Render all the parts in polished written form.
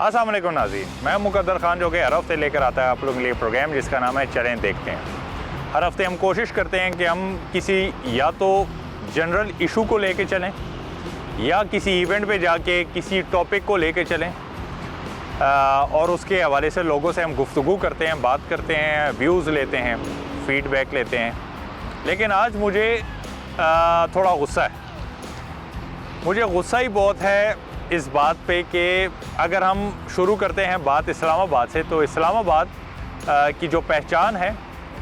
अस्सलाम वालेकुम नाज़रीन, मैं मुकद्दर खान जो कि हर हफ्ते लेकर आता है आप लोगों के लिए प्रोग्राम जिसका नाम है चलें देखते हैं। हर हफ्ते हम कोशिश करते हैं कि हम किसी या तो जनरल इशू को लेके चलें या किसी इवेंट पे जाके किसी टॉपिक को लेके चलें और उसके हवाले से लोगों से हम गुफ्तगू करते हैं, बात करते हैं, व्यूज़ लेते हैं, फ़ीडबैक लेते हैं। लेकिन आज मुझे थोड़ा गुस्सा है। मुझे गुस्सा ही बहुत है इस बात पे कि अगर हम शुरू करते हैं बात इस्लामाबाद से, तो इस्लामाबाद की जो पहचान है,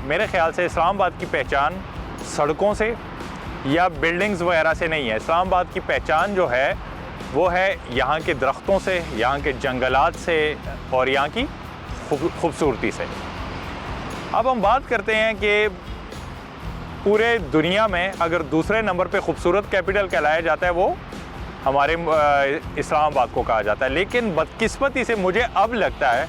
मेरे ख़्याल से इस्लामाबाद की पहचान सड़कों से या बिल्डिंग्स वगैरह से नहीं है। इस्लामाबाद की पहचान जो है वो है यहाँ के दरख्तों से, यहाँ के जंगलात से और यहाँ की खूबसूरती से। अब हम बात करते हैं कि पूरे दुनिया में अगर दूसरे नंबर पे खूबसूरत कैपिटल कहलाया जाता है वो हमारे इस्लामाबाद को कहा जाता है। लेकिन बदकिस्मती से मुझे अब लगता है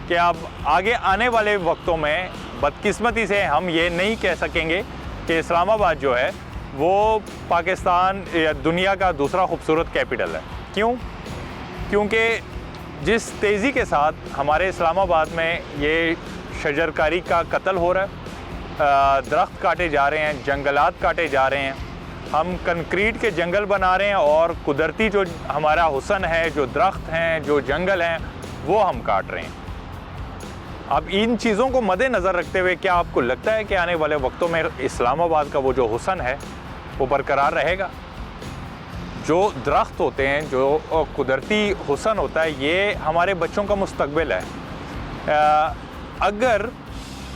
कि अब आगे आने वाले वक्तों में बदकिस्मती से हम ये नहीं कह सकेंगे कि इस्लामाबाद जो है वो पाकिस्तान या दुनिया का दूसरा खूबसूरत कैपिटल है। क्यों? क्योंकि जिस तेज़ी के साथ हमारे इस्लामाबाद में ये शजरकारी का कत्ल हो रहा है, दरख्त काटे जा रहे हैं, जंगलात काटे जा रहे हैं, हम कंक्रीट के जंगल बना रहे हैं और कुदरती जो हमारा हुस्न है, जो दरख्त हैं, जो जंगल हैं, वो हम काट रहे हैं। अब इन चीज़ों को मद्देनज़र रखते हुए क्या आपको लगता है कि आने वाले वक्तों में इस्लामाबाद का वो जो हुस्न है वो बरकरार रहेगा? जो दरख्त होते हैं, जो कुदरती हुस्न होता है, ये हमारे बच्चों का मुस्तकबिल है। अगर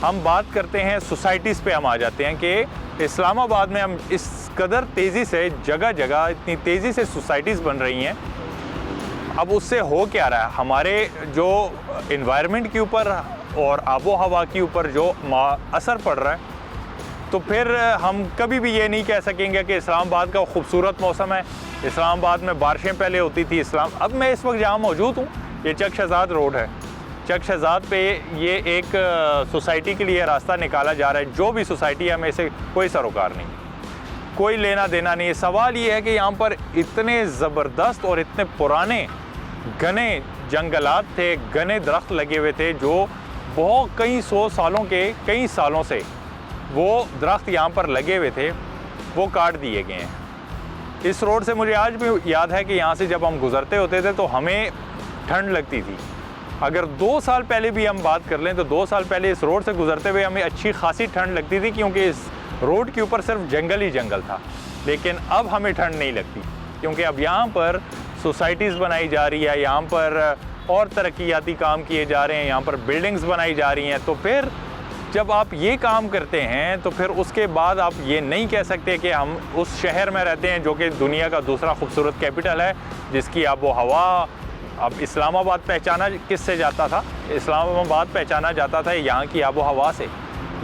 हम बात करते हैं सोसाइटीज़ पे, हम आ जाते हैं कि इस्लामाबाद में हम इस कदर तेज़ी से जगह जगह इतनी तेज़ी से सोसाइटीज़ बन रही हैं। अब उससे हो क्या रहा है, हमारे जो इन्वायरमेंट के ऊपर और आबो हवा के ऊपर जो असर पड़ रहा है, तो फिर हम कभी भी ये नहीं कह सकेंगे कि इस्लामाबाद का खूबसूरत मौसम है। इस्लामाबाद में बारिशें पहले होती थी। अब मैं इस वक्त जहाँ मौजूद हूँ, ये चक शहजाद रोड है। चक शहजाद पे ये एक सोसाइटी के लिए रास्ता निकाला जा रहा है। जो भी सोसाइटी है, हमें इसे कोई सरोकार नहीं, कोई लेना देना नहीं है। सवाल ये है कि यहाँ पर इतने ज़बरदस्त और इतने पुराने घने जंगलात थे, घने दरख्त लगे हुए थे, जो बहुत कई सालों से वो दरख्त यहाँ पर लगे हुए थे, वो काट दिए गए हैं। इस रोड से मुझे आज भी याद है कि यहाँ से जब हम गुज़रते होते थे तो हमें ठंड लगती थी। अगर 2 साल पहले भी हम बात कर लें तो 2 साल पहले इस रोड से गुज़रते हुए हमें अच्छी खासी ठंड लगती थी, क्योंकि इस रोड के ऊपर सिर्फ जंगल ही जंगल था। लेकिन अब हमें ठंड नहीं लगती, क्योंकि अब यहाँ पर सोसाइटीज़ बनाई जा रही है, यहाँ पर और तरक्याती काम किए जा रहे हैं, यहाँ पर बिल्डिंग्स बनाई जा रही हैं। तो फिर जब आप ये काम करते हैं तो फिर उसके बाद आप ये नहीं कह सकते कि हम उस शहर में रहते हैं जो कि दुनिया का दूसरा खूबसूरत कैपिटल है, जिसकी आबो हवा। अब इस्लामाबाद पहचाना किससे जाता था? इस्लामाबाद पहचाना जाता था यहाँ की आबो हवा से,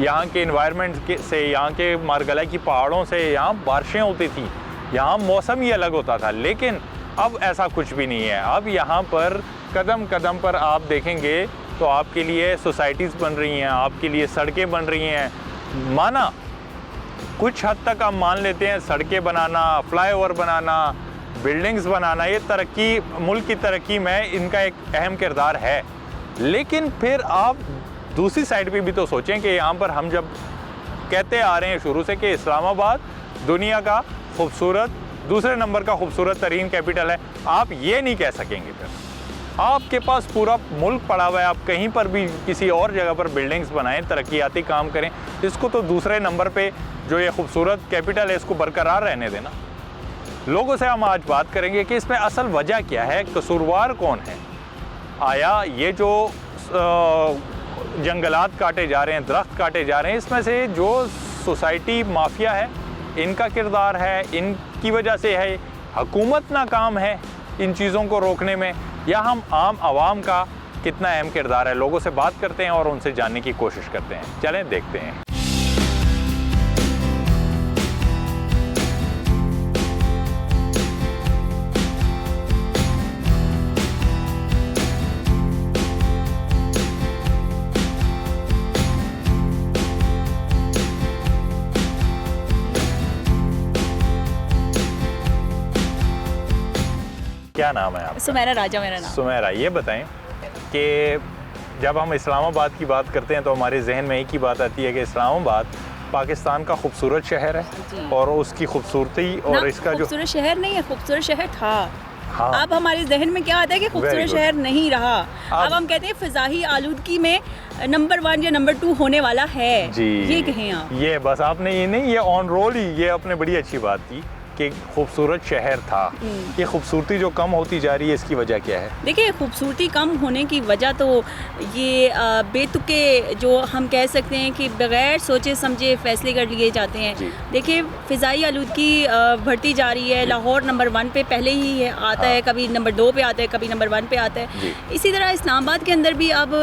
यहाँ के इन्वायरमेंट से, यहाँ के मारगला की पहाड़ों से। यहाँ बारिशें होती थी, यहाँ मौसम ही अलग होता था। लेकिन अब ऐसा कुछ भी नहीं है। अब यहाँ पर कदम कदम पर आप देखेंगे तो आपके लिए सोसाइटीज़ बन रही हैं, आपके लिए सड़कें बन रही हैं। माना कुछ हद तक हम मान लेते हैं, सड़कें बनाना, फ्लाईओवर बनाना, बिल्डिंग्स बनाना, ये तरक्की, मुल्क की तरक्की में इनका एक अहम किरदार है। लेकिन फिर आप दूसरी साइड पे भी तो सोचें कि यहाँ पर हम जब कहते आ रहे हैं शुरू से कि इस्लामाबाद दुनिया का खूबसूरत दूसरे नंबर का खूबसूरत तरीन कैपिटल है, आप ये नहीं कह सकेंगे। फिर आपके पास पूरा मुल्क पड़ा हुआ है, आप कहीं पर भी किसी और जगह पर बिल्डिंग्स बनाएं, तरक्याती काम करें, इसको तो दूसरे नंबर पे जो ये खूबसूरत कैपिटल है इसको बरकरार रहने देना। लोगों से हम आज बात करेंगे कि इसमें असल वजह क्या है, कसूरवार कौन है। आया ये जो जंगलात काटे जा रहे हैं, दरख्त काटे जा रहे हैं, इसमें से जो सोसाइटी माफिया है इनका किरदार है, इनकी वजह से है, हुकूमत नाकाम है इन चीज़ों को रोकने में, या हम आम आवाम का कितना अहम किरदार है? लोगों से बात करते हैं और उनसे जानने की कोशिश करते हैं। चलें देखते हैं। क्या नाम है आपका? सुमेरा राजा मेरा नाम। सुमेरा, ये बताएं कि जब हम इस्लामाबाद की बात करते हैं तो हमारे जहन में एक ही बात आती है कि इस्लामाबाद पाकिस्तान का खूबसूरत शहर है और उसकी खूबसूरती और इसका जो खूबसूरत शहर नहीं है, खूबसूरत शहर था। हाँ। अब हमारे जहन में क्या आता है कि खूबसूरत शहर नहीं रहा। अब हम कहते हैं फिजाई आलूदगी में नंबर 1 या नंबर 2 होने वाला है जी। ये कहें आप, ये बस आपने ये नहीं, ये ऑन रोल ही ये आपने बड़ी अच्छी बात की कि खूबसूरत शहर था। ये खूबसूरती जो कम होती जा रही है, इसकी वजह क्या है? देखिए, खूबसूरती कम होने की वजह तो ये बेतुके जो हम कह सकते हैं कि बगैर सोचे समझे फैसले कर लिए जाते हैं। देखिए, फ़िज़ाई आलूदगी बढ़ती जा रही है। लाहौर नंबर 1 पे पहले ही है, आता है, कभी नंबर 2 पे आता है, कभी नंबर 1 पे आता है। इसी तरह इस्लामाबाद के अंदर भी अब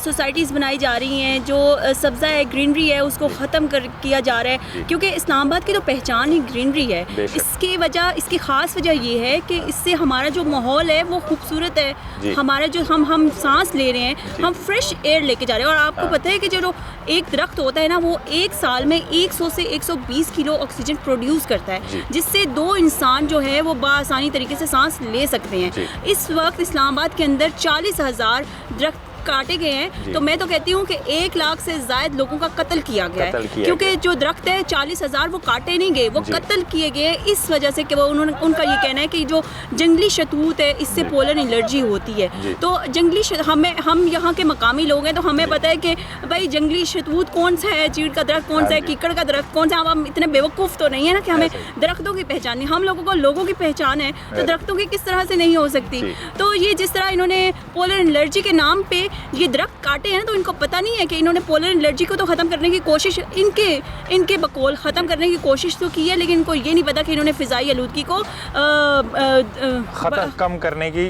सोसाइटीज़ बनाई जा रही हैं, जो सब्ज़ा है, ग्रीनरी है, उसको ख़त्म किया जा रहा है, क्योंकि इस्लामाबाद की तो पहचान ही ग्रीनरी है। इसकी वजह, इसकी ख़ास वजह ये है कि इससे हमारा जो माहौल है वो खूबसूरत है। हमारा जो हम सांस ले रहे हैं, हम फ्रेश एयर लेके जा रहे हैं। और आपको पता है कि जो एक दरख्त होता है ना, वो एक साल में 100 से 120 किलो ऑक्सीजन प्रोड्यूस करता है, जिससे 2 इंसान जो है वो बआसानी तरीके से सांस ले सकते हैं। इस वक्त इस्लामाबाद के अंदर 40,000 दरख्त काटे गए हैं। तो मैं तो कहती हूँ कि 1 लाख से ज़ायद लोगों का कत्ल किया गया है, क्योंकि जो दरख्त है 40,000 वो काटे नहीं गए, वो कत्ल किए गए इस वजह से कि वो उनका ये कहना है कि जो जंगली शतूत है इससे पोलन एलर्जी होती है। तो जंगली हम यहाँ के मकामी लोग हैं, तो हमें पता है कि भाई जंगली शतूत कौन सा है, चीड़ का दरख्त कौन सा है, कीकड़ का दरख्त कौन सा है। हम इतने बेवकूफ़ तो नहीं है ना कि हमें दरख्तों की पहचान नहीं। हम लोगों को लोगों की पहचान है, तो दरख्तों की किस तरह से नहीं हो सकती। तो ये जिस तरह इन्होंने पोलन एलर्जी के नाम पे ये दरख्त काटे हैं, तो इनको पता नहीं है कि इन्होंने पोलन एलर्जी को तो ख़त्म करने की कोशिश, इनके बकौल ख़त्म करने की कोशिश तो की है, लेकिन इनको ये नहीं पता कि इन्होंने फ़िज़ाई आलूदगी को कम करने की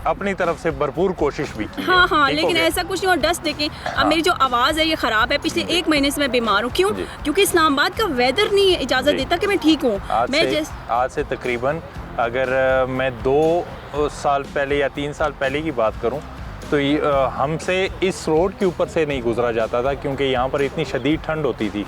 अपनी तरफ से भरपूर कोशिश भी की। हाँ, लेकिन ऐसा कुछ नहीं। और डस्ट देखें, अब मेरी जो आवाज़ है ये ख़राब है, पिछले 1 महीने से मैं बीमार हूँ। क्यों? क्योंकि इस्लामाबाद का वेदर नहीं इजाज़त देता कि मैं ठीक हूँ। आज से तकरीबन अगर मैं 2 साल पहले या 3 साल पहले की बात करूँ तो हमसे इस रोड के ऊपर से नहीं गुजरा जाता था, क्योंकि यहाँ पर इतनी शदीद ठंड होती थी।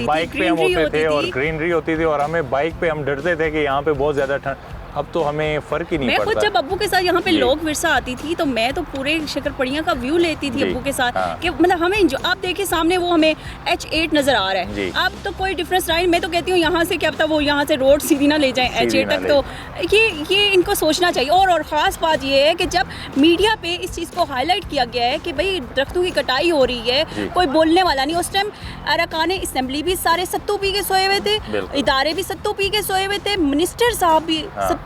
बाइक पे हम होते थे और ग्रीनरी होती थी, और हमें बाइक पे हम डरते थे कि यहाँ पे बहुत ज़्यादा ठंड। अब तो हमें फ़र्क ही नहीं पड़ता। मैं खुद जब अब्बू के साथ यहाँ पे लोक विरसा आती थी, तो मैं तो पूरे शकरपड़ियाँ का व्यू लेती थी अब्बू के साथ। कि मतलब हमें जो आप देखिए सामने वो हमें H8 नज़र आ रहा है। अब तो कोई डिफरेंस रहा, मैं तो कहती हूँ यहाँ से क्या पता वो यहाँ से रोड सीधी ना ले जाए H8 तक। तो ये इनको सोचना चाहिए। और ख़ास बात ये है कि जब मीडिया पे इस चीज़ को हाईलाइट किया गया है कि भाई दरख्तों की कटाई हो रही है, कोई बोलने वाला नहीं। उस टाइम अरकान असम्बली भी सारे सत्तू पी के सोए हुए थे, इदारे भी सत्तू पी के सोए हुए थे, मिनिस्टर साहब भी सत्तू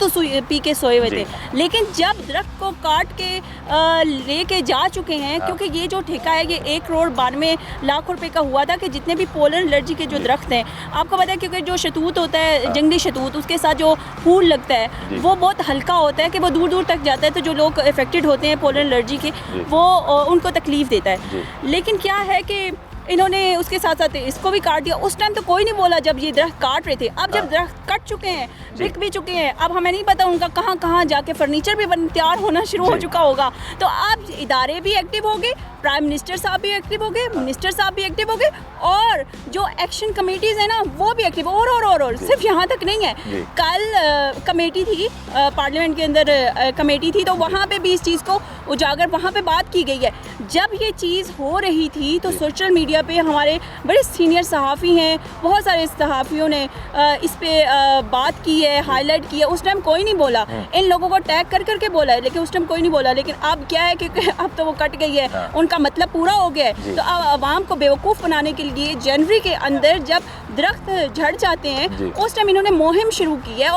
पी के सोए हुए थे। लेकिन जब दरख्त को काट के लेके जा चुके हैं, क्योंकि ये जो ठेका है ये 1,92,00,000 रुपए का हुआ था कि जितने भी पोलन एलर्जी के जो दरख्त हैं, आपको पता है क्योंकि जो शतूत होता है, जंगली शतूत, उसके साथ जो फूल लगता है वो बहुत हल्का होता है कि वो दूर दूर तक जाता है। तो जो लोग अफेक्टेड होते हैं पोलन एलर्जी के, वो उनको तकलीफ देता है। लेकिन क्या है कि इन्होंने उसके साथ साथ इसको भी काट दिया। उस टाइम तो कोई नहीं बोला जब ये दरख्त काट रहे थे। अब जब दरख्त कट चुके हैं, बिक भी चुके हैं, अब हमें नहीं पता उनका कहाँ कहाँ जाके फर्नीचर भी तैयार होना शुरू हो चुका होगा। तो अब इदारे भी एक्टिव हो गए, प्राइम मिनिस्टर साहब भी एक्टिव हो गए, मिनिस्टर साहब भी एक्टिव हो गए, और जो एक्शन कमेटीज़ हैं ना वो भी एक्टिव। और सिर्फ यहाँ तक नहीं है। कल कमेटी थी, पार्लियामेंट के अंदर कमेटी थी, तो वहाँ पे भी इस चीज़ को उजागर, वहाँ पे बात की गई है। जब ये चीज़ हो रही थी तो सोशल मीडिया पे हमारे बड़े सीनियर सहाफ़ी हैं, बहुत सारे सहाफ़ियों ने इस पे बात की है, हाईलाइट की है। उस टाइम कोई नहीं बोला, इन लोगों को टैग कर करके बोला है, लेकिन उस टाइम कोई नहीं बोला। लेकिन अब क्या है कि अब तो वो कट गई है, उनका मतलब पूरा हो गया है। तो अब आवाम को बेवकूफ़ बनाने के लिए जनवरी के अंदर जब दरख्त झड़ जाते हैं, उस टाइम इन्होंने मुहिम शुरू की है।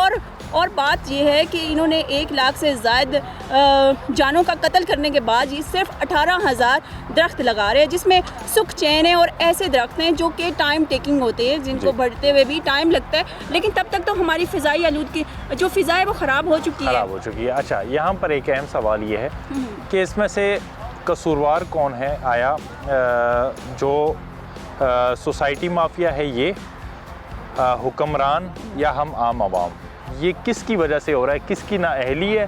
और बात यह है कि इन्होंने 1 लाख से ज़ायद जानों का कत्ल करने के बाद ये सिर्फ 18,000 दरख्त लगा रहे हैं, जिसमें सुख चैन है और ऐसे दरख्त हैं जो कि टाइम टेकिंग होते हैं, जिनको बढ़ते हुए भी टाइम लगता है। लेकिन तब तक तो हमारी फ़िज़ाई आलूदगी जो फ़िज़ा है वो ख़राब हो चुकी है। अच्छा, यहाँ पर एक अहम सवाल ये है कि इसमें से कसूरवार कौन है? आया जो सोसाइटी माफिया है, ये हुक्मरान, या हम आम आवाम? ये किसकी वजह से हो रहा है? किसकी नाअहली है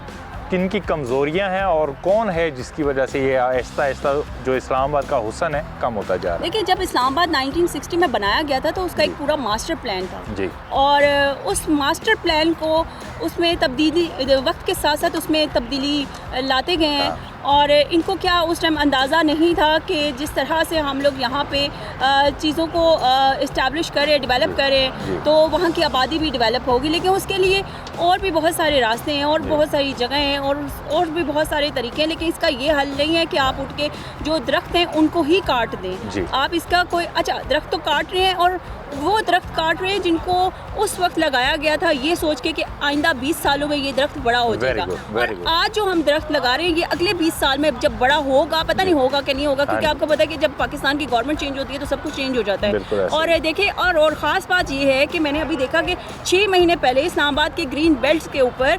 किन की कमज़ोरियाँ हैं और कौन है जिसकी वजह से ये आहिस्ता आहिस्ता जो इस्लामाबाद का हुस्न है कम होता जा रहा है? देखिए, जब इस्लामाबाद 1960 में बनाया गया था तो उसका एक पूरा मास्टर प्लान था जी। और उस मास्टर प्लान को उसमें तब्दीली, वक्त के साथ साथ उसमें तब्दीली लाते गए हैं। हाँ। और इनको क्या उस टाइम अंदाज़ा नहीं था कि जिस तरह से हम लोग यहाँ पे चीज़ों को इस्टेब्लिश करें, डेवलप करें, तो वहाँ की आबादी भी डेवलप होगी। लेकिन उसके लिए और भी बहुत सारे रास्ते हैं और बहुत सारी जगह हैं और भी बहुत सारे तरीके हैं। लेकिन इसका ये हल नहीं है कि आप उठ के जो दरख्त हैं उनको ही काट दें। आप इसका कोई दरख्त तो काट रहे हैं और वो दरख्त काट रहे हैं जिनको उस वक्त लगाया गया था ये सोच के कि आइंदा 20 सालों में ये दरख्त बड़ा हो जाएगा। और आज जो हम दरख्त लगा रहे हैं ये अगले 20 साल में जब बड़ा होगा, पता नहीं होगा कि नहीं होगा, क्योंकि आपको पता है कि जब पाकिस्तान की गवर्नमेंट चेंज होती है तो सब कुछ चेंज हो जाता है। और देखिए, और ख़ास बात ये है कि मैंने अभी देखा कि 6 महीने पहले इस्लामाबाद के ग्रीन बेल्ट के ऊपर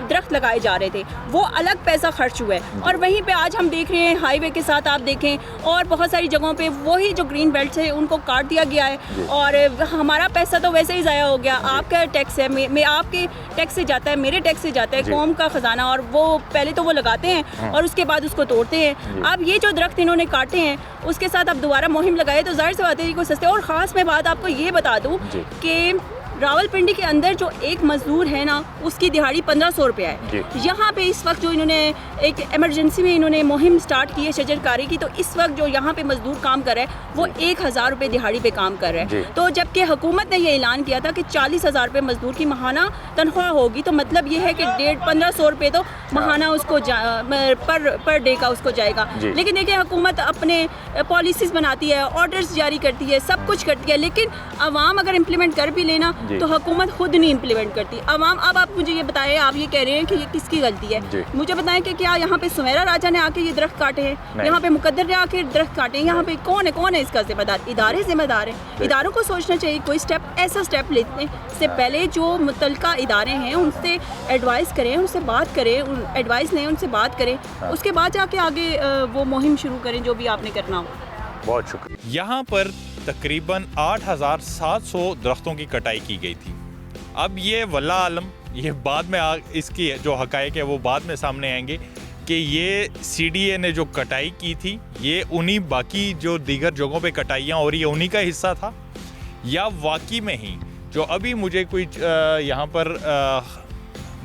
दरख्त लगाए जा रहे थे, वो अलग पैसा खर्च हुआ है। और वहीं पर आज हम देख रहे हैं हाईवे के साथ आप देखें और बहुत सारी जगहों पर वही जो ग्रीन बेल्ट है उनको काट दिया गया है और हमारा पैसा तो वैसे ही ज़ाया हो गया। आपका टैक्स है, मैं आपके टैक्स से जाता है, मेरे टैक्स से जाता है, कौम का ख़जाना, और वो पहले तो वो लगाते हैं और उसके बाद उसको तोड़ते हैं। अब ये जो दरख्त इन्होंने काटे हैं उसके साथ अब दोबारा मुहिम लगाए तो जाहिर सी बात है को सस्ते। और ख़ास मैं बात आपको ये बता दूँ कि रावलपिंडी के अंदर जो एक मजदूर है ना उसकी दिहाड़ी 1500 रुपया है। यहाँ पे इस वक्त जो इन्होंने एक इमरजेंसी में इन्होंने मुहिम स्टार्ट की है शजरकारी की, तो इस वक्त जो यहाँ पे मजदूर काम कर रहा है वो 1000 रुपये दिहाड़ी पे काम कर रहा है। तो जबकि हुकूमत ने ये ऐलान किया था कि 40,000 रुपये मजदूर की माहाना तनख्वाह होगी, तो मतलब ये है कि 1500 रुपये तो माहाना उसको पर डे का उसको जाएगा। लेकिन देखिए, हुकूमत अपने पॉलिसीज़ बनाती है, ऑर्डर्स जारी करती है, सब कुछ करती है, लेकिन आवाम अगर इम्प्लीमेंट कर भी लेना तो हुकूमत खुद नहीं इम्प्लीमेंट करती। अवाम, अब आप मुझे ये बताएं, आप ये कह रहे हैं कि ये किसकी गलती है? मुझे बताएं कि क्या यहाँ पे सुमेरा राजा ने आके ये दरख्त काटे हैं? यहाँ पे मुकद्दर ने आके दरख्त काटे हैं? यहाँ पे कौन है इसका जिम्मेदार? इदारे जिम्मेदार हैं। इदारों को सोचना चाहिए, कोई ऐसा स्टेप लेने से पहले जो मुतल्लिका इदारे हैं उनसे एडवाइस करें, उनसे बात करें, एडवाइस लें, उनसे बात करें, उसके बाद जाके आगे वो मुहिम शुरू करें जो भी आपने करना हो। बहुत शुक्रिया। यहाँ पर तकरीबन 8700 दरख्तों की कटाई की गई थी। अब ये वल्ला आलम, ये बाद में इसकी जो हकायक है वो बाद में सामने आएंगे कि ये CDA ने जो कटाई की थी ये उन्हीं बाकी जो दीगर जगहों पे कटाइयाँ हो रही है उन्हीं का हिस्सा था, या वाकई में ही जो अभी मुझे कोई यहाँ पर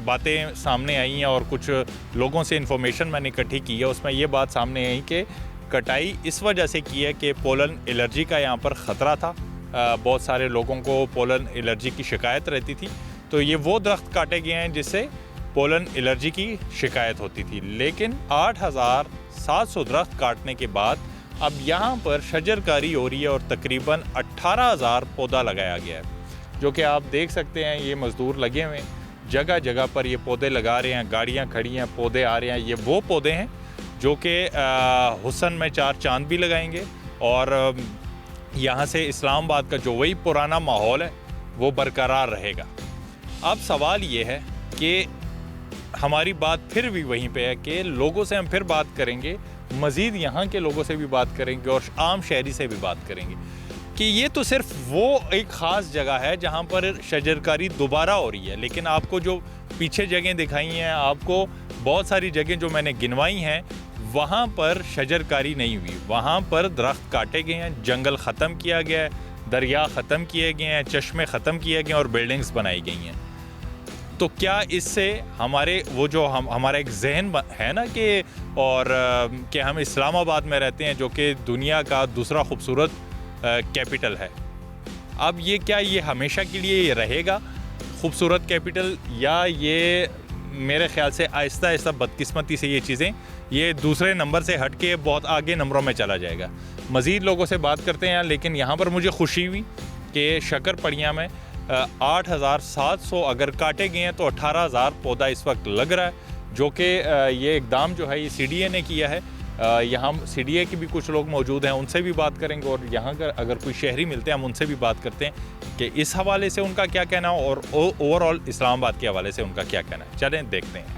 बातें सामने आई हैं और कुछ लोगों से इन्फॉर्मेशन मैंने इकट्ठी की है, उसमें ये बात सामने आई कि कटाई इस वजह से की है कि पोलन एलर्जी का यहाँ पर ख़तरा था। बहुत सारे लोगों को पोलन एलर्जी की शिकायत रहती थी, तो ये वो दरख्त काटे गए हैं जिससे पोलन एलर्जी की शिकायत होती थी। लेकिन 8700 दरख्त काटने के बाद अब यहाँ पर शजरकारी हो रही है और तकरीबन 18,000 पौधा लगाया गया है, जो कि आप देख सकते हैं। ये मज़दूर लगे हुए हैं, जगह जगह पर ये पौधे लगा रहे हैं, गाड़ियाँ खड़ी हैं, पौधे आ रहे हैं। ये वो पौधे हैं जो कि हुस्न में 4 चांद भी लगाएंगे और यहाँ से इस्लामाबाद का जो वही पुराना माहौल है वो बरकरार रहेगा। अब सवाल ये है कि हमारी बात फिर भी वहीं पे है कि लोगों से हम फिर बात करेंगे, मज़ीद यहाँ के लोगों से भी बात करेंगे और आम शहरी से भी बात करेंगे कि ये तो सिर्फ वो एक ख़ास जगह है जहाँ पर शजरकारी दोबारा हो रही है। लेकिन आपको जो पीछे जगह दिखाई हैं, आपको बहुत सारी जगह जो मैंने गिनवाई हैं वहाँ पर शजरकारी नहीं हुई, वहाँ पर दरख्त काटे गए हैं, जंगल ख़त्म किया गया है, दरिया ख़त्म किए गए हैं, चश्मे ख़त्म किए गए हैं और बिल्डिंग्स बनाई गई हैं। तो क्या इससे हमारे वो जो हमारा एक जहन है ना कि हम इस्लामाबाद में रहते हैं जो कि दुनिया का दूसरा खूबसूरत कैपिटल है, अब ये क्या ये हमेशा के लिए ये रहेगा खूबसूरत कैपिटल, या ये मेरे ख्याल से आहिस्ता आहिस्ता बदकिस्मती से ये चीज़ें ये दूसरे नंबर से हट के बहुत आगे नंबरों में चला जाएगा। मज़ीद लोगों से बात करते हैं, लेकिन यहाँ पर मुझे खुशी हुई कि शक्करपड़ियाँ में 8700 अगर काटे गए हैं तो 18,000 पौधा इस वक्त लग रहा है, जो कि ये इकदाम जो है ये CDA ने किया है। यहाँ CDA के भी कुछ लोग मौजूद हैं, उनसे भी बात करेंगे और यहाँ का अगर कोई शहरी मिलते हैं हम उनसे भी बात करते हैं कि इस हवाले से उनका क्या कहना है और ओवरऑल इस्लामाबाद के हवाले से उनका क्या कहना है। चलें देखते हैं।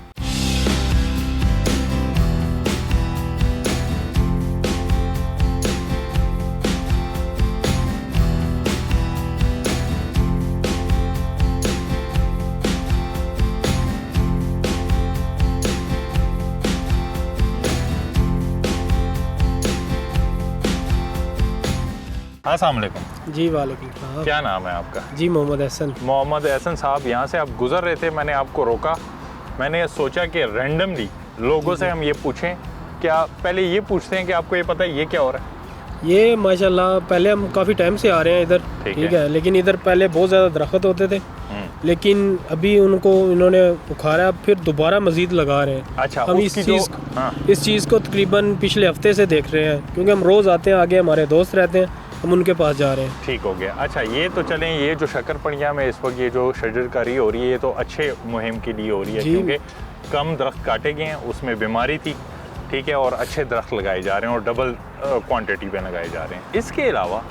अस्सलाम वालेकुम। जी वालेकुम सलाम। क्या नाम है आपका? जी मोहम्मद एहसन। मोहम्मद एहसन साहब, यहाँ से आप गुज़र रहे थे, मैंने आपको रोका। मैंने सोचा कि रैंडमली लोगों से हम ये पूछें, क्या पहले ये पूछते हैं कि आपको ये पता है ये क्या हो रहा है? ये माशाल्लाह पहले हम काफ़ी टाइम से आ रहे हैं इधर, ठीक है, लेकिन इधर पहले बहुत ज़्यादा दरख्त होते थे, लेकिन अभी उनको इन्होंने उखाड़ा, फिर दोबारा मज़ीद लगा रहे हैं। अच्छा, हम इस चीज़ को तकरीबन पिछले हफ्ते से देख रहे हैं, क्योंकि हम रोज़ आते हैं, आगे हमारे दोस्त रहते हैं, हम उनके पास जा रहे हैं। ठीक हो गया। अच्छा, ये तो चलें, ये जो शक्करपड़िया में इस वक्त ये जो शजरकारी हो रही है, ये तो अच्छे मुहिम के लिए हो रही है, क्योंकि कम दरख्त काटे गए हैं, उसमें बीमारी थी, ठीक है, और अच्छे दरख्त लगाए जा रहे हैं और डबल क्वांटिटी पे लगाए जा रहे हैं। इसके अलावा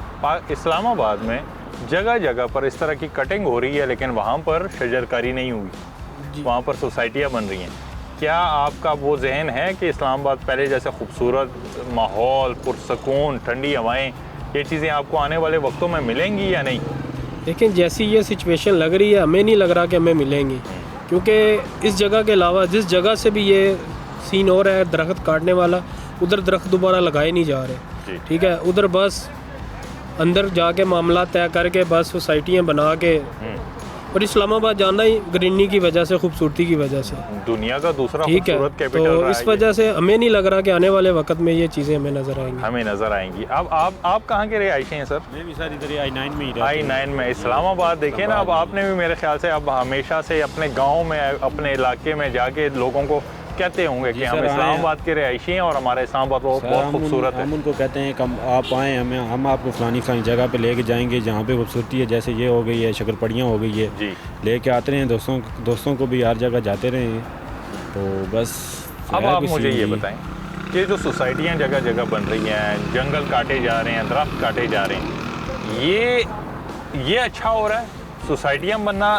इस्लामाबाद में जगह जगह पर इस तरह की कटिंग हो रही है, लेकिन वहाँ पर शजरकारी नहीं हुई, वहाँ पर सोसाइटियाँ बन रही हैं। क्या आपका वो जहन है कि इस्लामाबाद पहले जैसे खूबसूरत माहौल, पुरसकून, ठंडी हवाएँ, ये चीज़ें आपको आने वाले वक्तों में मिलेंगी या नहीं? लेकिन जैसी ये सिचुएशन लग रही है, हमें नहीं लग रहा कि हमें मिलेंगी, क्योंकि इस जगह के अलावा जिस जगह से भी ये सीन हो रहा है दरख्त काटने वाला, उधर दरख्त दोबारा लगाए नहीं जा रहे, ठीक है, उधर बस अंदर जाके मामला तय करके बस सोसाइटियाँ बना के, और इस्लामाबाद जाना ही ग्रीनरी की वजह से, खूबसूरती की वजह से, दुनिया का दूसरा ठीक है, तो इस वजह से हमें नहीं लग रहा कि आने वाले वक्त में ये चीज़ें हमें नज़र आएंगी। हमें नज़र आएंगी। अब आप कहाँ के रहायशी हैं सर? मैं भी सर इधर I9 में ही I9 में। इस्लामाबाद देखिए ना, अब आपने भी मेरे ख्याल से अब हमेशा से अपने गाँव में, अपने इलाके में जाके लोगों को कहते होंगे कि हम इस्लामाबाद के रहायशी हैं और हमारा इस्लामाबाद बहुत खूबसूरत है। हम उनको कहते हैं कि आप आएँ, हम आपको फलानी जगह पे लेके जाएंगे जहाँ पे खूबसूरती है, जैसे ये हो गई है, शक्करपड़ियाँ हो गई है जी, लेके आते रहे दोस्तों को भी हर जगह जाते रहे। तो बस अब आप मुझे ये बताएं कि जो सोसाइटियाँ जगह जगह बन रही हैं, जंगल काटे जा रहे हैं, दरख्त काटे जा रहे हैं, ये अच्छा हो रहा है? सोसाइटियाँ बनना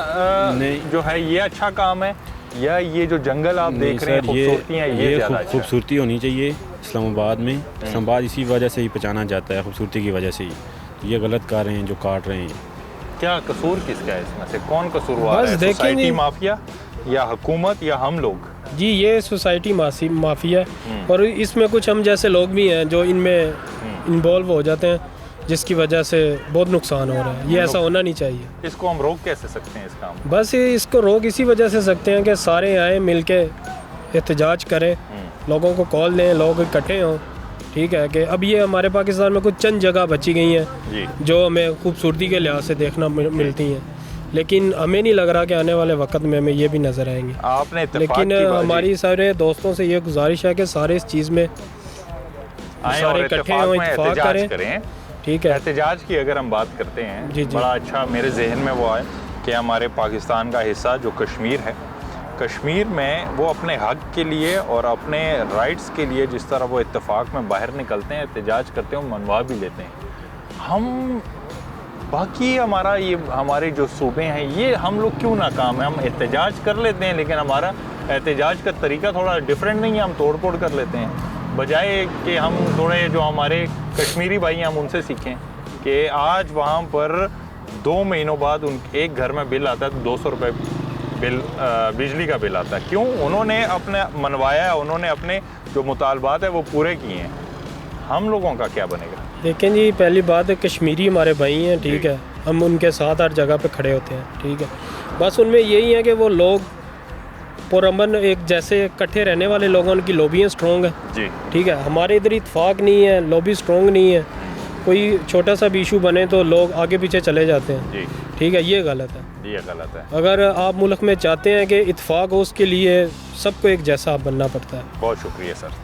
जो है ये अच्छा काम है, या ये जो जंगल आप देख रहे हैं, खूबसूरतियाँ, ये ज़्यादा खूबसूरती होनी चाहिए इस्लामाबाद में। इस्लामाबाद इसी वजह से ही पहचाना जाता है, खूबसूरती की वजह से ही। तो ये गलत कर रहे हैं जो काट रहे हैं। क्या कसूर किसका है इसमें से? कौन कसूरवार है? सोसाइटी माफिया या हुकूमत या हम लोग? जी, ये सोसाइटी माफिया है, और इसमें कुछ हम जैसे लोग भी हैं जो इनमें इन्वॉल्व हो जाते हैं, जिसकी वजह से बहुत नुकसान हो रहा है। ये ऐसा होना नहीं चाहिए। इसको हम रोक कैसे सकते हैं इस काम? बस इसको रोक इसी वजह से सकते हैं कि सारे आए मिल के एहतजाज करें, लोगों को कॉल दें, लोग इकट्ठे हों, ठीक है, कि अब ये हमारे पाकिस्तान में कुछ चंद जगह बची गई हैं जो हमें खूबसूरती के लिहाज से देखना मिलती हैं, लेकिन हमें नहीं लग रहा कि आने वाले वक्त में हमें ये भी नज़र आएंगी। आपने लेकिन हमारी सारे दोस्तों से ये गुजारिश है कि सारे इस चीज़ में सारे इकट्ठे हों, इत्तेफाक करें, ठीक है। एहतजाज की अगर हम बात करते हैं, जी। बड़ा अच्छा मेरे जहन में वो आए कि हमारे पाकिस्तान का हिस्सा जो कश्मीर है, कश्मीर में वो अपने हक के लिए और अपने राइट्स के लिए जिस तरह वो इत्तेफाक में बाहर निकलते हैं, एहतजाज करते हैं, मनवा भी लेते हैं। हम बाकी हमारे जो सूबे हैं, ये हम लोग क्यों नाकाम हैं? हम एहतजाज कर लेते हैं, लेकिन हमारा एहतजाज का तरीका थोड़ा डिफरेंट नहीं है, हम तोड़ फोड़ कर लेते हैं, बजाय कि हम थोड़े जो हमारे कश्मीरी भाई हैं हम उनसे सीखें कि आज वहाँ पर 2 महीनों बाद एक घर में बिल आता है तो 200 रुपये बिजली का बिल आता है। क्यों? उन्होंने अपने मनवाया, उन्होंने अपने जो मुतालबात है वो पूरे किए हैं। हम लोगों का क्या बनेगा? लेकिन जी पहली बात है, कश्मीरी हमारे भाई हैं, ठीक है, हम उनके साथ हर जगह पे खड़े होते हैं, ठीक है, बस उनमें यही है कि वो लोग पुरअमन एक जैसे इकट्ठे रहने वाले लोगों की लॉबियाँ स्ट्रॉन्ग है जी, ठीक है, हमारे इधर इत्तेफाक नहीं है, लॉबी स्ट्रॉन्ग नहीं है, कोई छोटा सा भी इशू बने तो लोग आगे पीछे चले जाते हैं जी, ठीक है, ये गलत है, ये गलत है। अगर आप मुल्क में चाहते हैं कि इत्तेफाक हो, उसके लिए सबको एक जैसा बनना पड़ता है। बहुत शुक्रिया सर।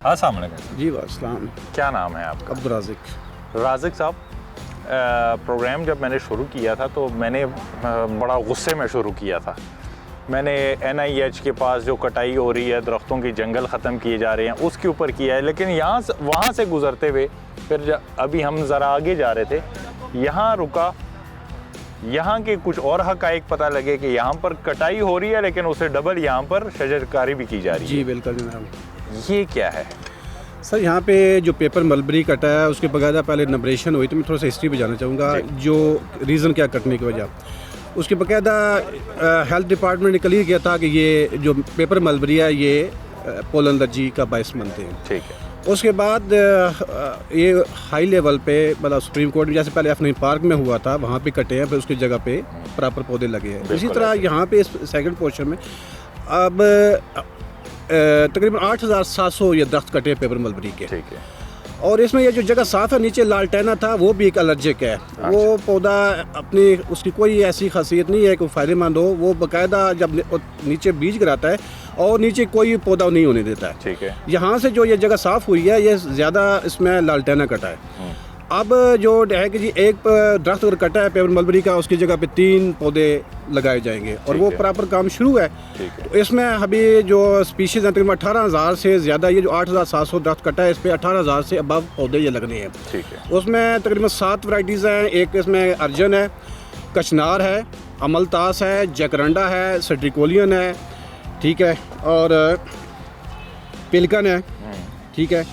अस्सलाम वालेकुम जी वालेकुम। क्या नाम है आपका? अब्दुल राज़िक। राज़िक साहब, प्रोग्राम जब मैंने शुरू किया था तो मैंने बड़ा गुस्से में शुरू किया था। मैंने NIH के पास जो कटाई हो रही है, दरख्तों की जंगल ख़त्म किए जा रहे हैं, उसके ऊपर किया है, लेकिन वहाँ से गुज़रते हुए फिर अभी हम ज़रा आगे जा रहे थे, यहाँ रुका यहाँ के कुछ और हक़ाइक़ पता लगे कि यहाँ पर कटाई हो रही है लेकिन उससे डबल यहाँ पर शजरकारी भी की जा रही है। जी बिल्कुल जनाब। ये क्या है सर, यहाँ पे जो पेपर मलबरी कटा है उसके बकायदा पहले नंबरेशन हुई, तो मैं थोड़ा सा हिस्ट्री पे जाना चाहूँगा जो रीज़न क्या कटने की वजह। उसके बकायदा हेल्थ डिपार्टमेंट ने क्लियर किया था कि ये जो पेपर मलबरी है ये पोलन एलर्जी का बायस बनते हैं। ठीक है। उसके बाद ये हाई लेवल पे मतलब सुप्रीम कोर्ट में जैसे पहले F9 पार्क में हुआ था वहाँ पे कटे हैं, फिर उसकी जगह पे प्रॉपर पौधे लगे हैं। इसी तरह यहाँ पे इस सेकंड पोर्शन में अब तकरीबन 8,700 ये दरख्त कटे पेपर मलबरी के। ठीक है। और इसमें ये जो जगह साफ़ है नीचे लालटेना था वो भी एक एलर्जिक है। वो पौधा अपनी उसकी कोई ऐसी खासियत नहीं है कि फ़ायदेमंद हो, वो बाकायदा जब नीचे बीज गिराता है और नीचे कोई पौधा नहीं होने देता है। ठीक है। यहाँ से जो ये जगह साफ़ हुई है ये ज़्यादा इसमें लालटेना कटा है। अब जो है कि जी एक दरख्त अगर कटा है पेपर मलबरी का उसकी जगह पे 3 पौधे लगाए जाएंगे और वो प्रॉपर काम शुरू है। तो इसमें अभी जो स्पीशीज़ हैं तकरीबन 18,000 से ज़्यादा, ये जो 8,700 दरख्त कटा है इस पर 18,000 से अबव पौधे ये लगने हैं। ठीक है। उसमें तकरीबन 7 वैराइटीज़ हैं। एक इसमें अर्जन है, कचनार है, अमलतास है, जैकरंडा है, सेट्रिकोलियन है, ठीक है, और पिलकन है। ठीक है,